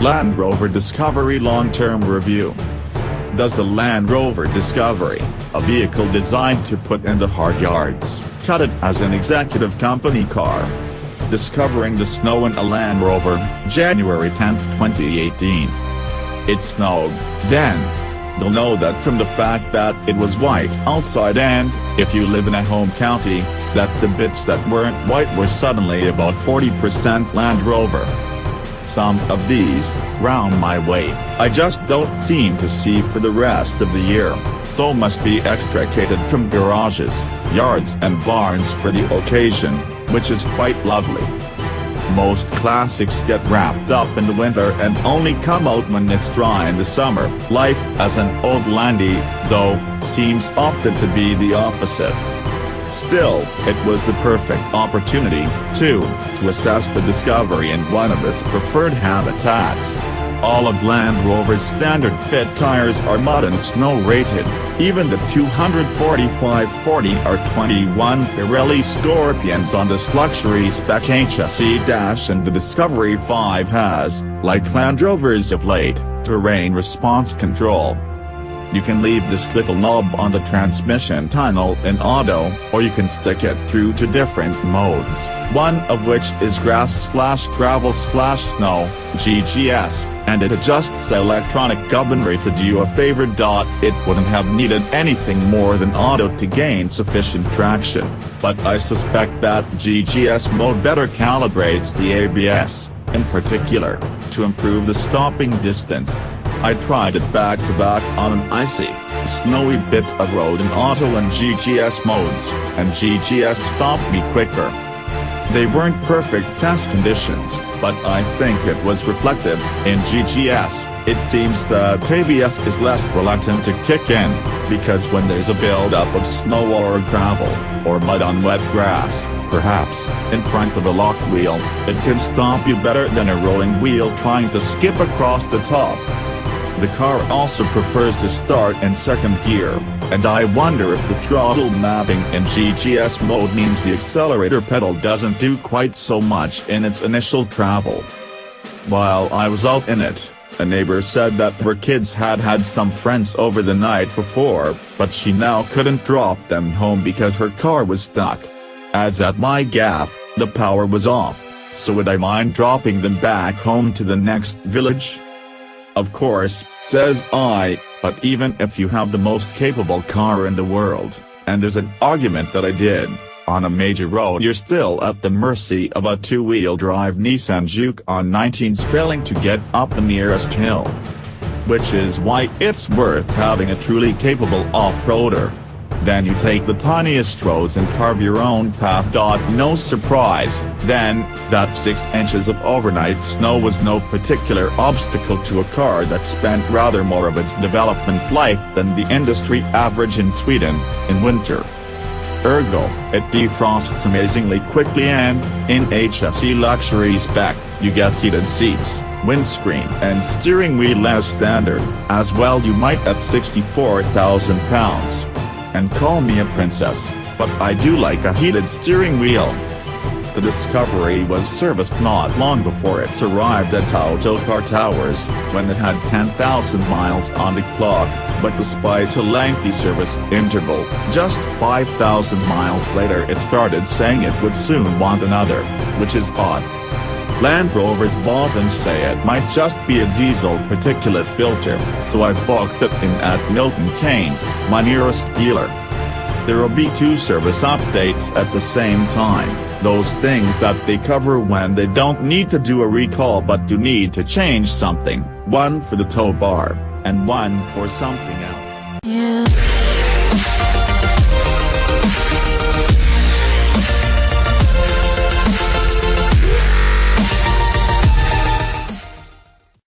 Land Rover Discovery long-term review. Does the Land Rover Discovery, a vehicle designed to put in the hard yards, cut it as an executive company car? Discovering the snow in a Land Rover, January 10, 2018. It snowed, then. You'll know that from the fact that it was white outside, and, if you live in a home county, that the bits that weren't white were suddenly about 40% Land Rover. Some of these, round my way, I just don't seem to see for the rest of the year, so must be extricated from garages, yards and barns for the occasion, which is quite lovely. Most classics get wrapped up in the winter and only come out when it's dry in the summer. Life as an old landy, though, seems often to be the opposite. Still, it was the perfect opportunity, too, to assess the Discovery in one of its preferred habitats. All of Land Rover's standard fit tires are mud and snow rated, even the 245/40R21 Pirelli Scorpions on this luxury spec HSE- and the Discovery 5 has, like Land Rovers of late, terrain response control. You can leave this little knob on the transmission tunnel in auto, or you can stick it through to different modes, one of which is grass/gravel/snow, GGS, and it adjusts electronic governor to do you a favor. It wouldn't have needed anything more than auto to gain sufficient traction, but I suspect that GGS mode better calibrates the ABS, in particular, to improve the stopping distance. I tried it back-to-back on an icy, snowy bit of road in auto and GGS modes, and GGS stopped me quicker. They weren't perfect test conditions, but I think it was reflected in GGS. It seems that ABS is less reluctant to kick in, because when there's a build-up of snow or gravel, or mud on wet grass, perhaps, in front of a locked wheel, it can stop you better than a rolling wheel trying to skip across the top. The car also prefers to start in second gear, and I wonder if the throttle mapping in GGS mode means the accelerator pedal doesn't do quite so much in its initial travel. While I was out in it, a neighbor said that her kids had had some friends over the night before, but she now couldn't drop them home because her car was stuck. As at my gaff, the power was off, so would I mind dropping them back home to the next village? Of course, says I, but even if you have the most capable car in the world, and there's an argument that I did, on a major road you're still at the mercy of a two-wheel drive Nissan Juke on 19s failing to get up the nearest hill. Which is why it's worth having a truly capable off-roader. Then you take the tiniest roads and carve your own path. No surprise, then, that 6 inches of overnight snow was no particular obstacle to a car that spent rather more of its development life than the industry average in Sweden, in winter. Ergo, it defrosts amazingly quickly, and, in HSE luxury spec, you get heated seats, windscreen and steering wheel as standard, as well you might at £64,000. And call me a princess, but I do like a heated steering wheel. The Discovery was serviced not long before it arrived at Autocar Towers, when it had 10,000 miles on the clock, but despite a lengthy service interval, just 5,000 miles later it started saying it would soon want another, which is odd. Land Rovers bought and say it might just be a diesel particulate filter, so I booked it in at Milton Keynes, my nearest dealer. There'll be 2 service updates at the same time, those things that they cover when they don't need to do a recall but do need to change something, one for the tow bar, and one for something else. Yeah.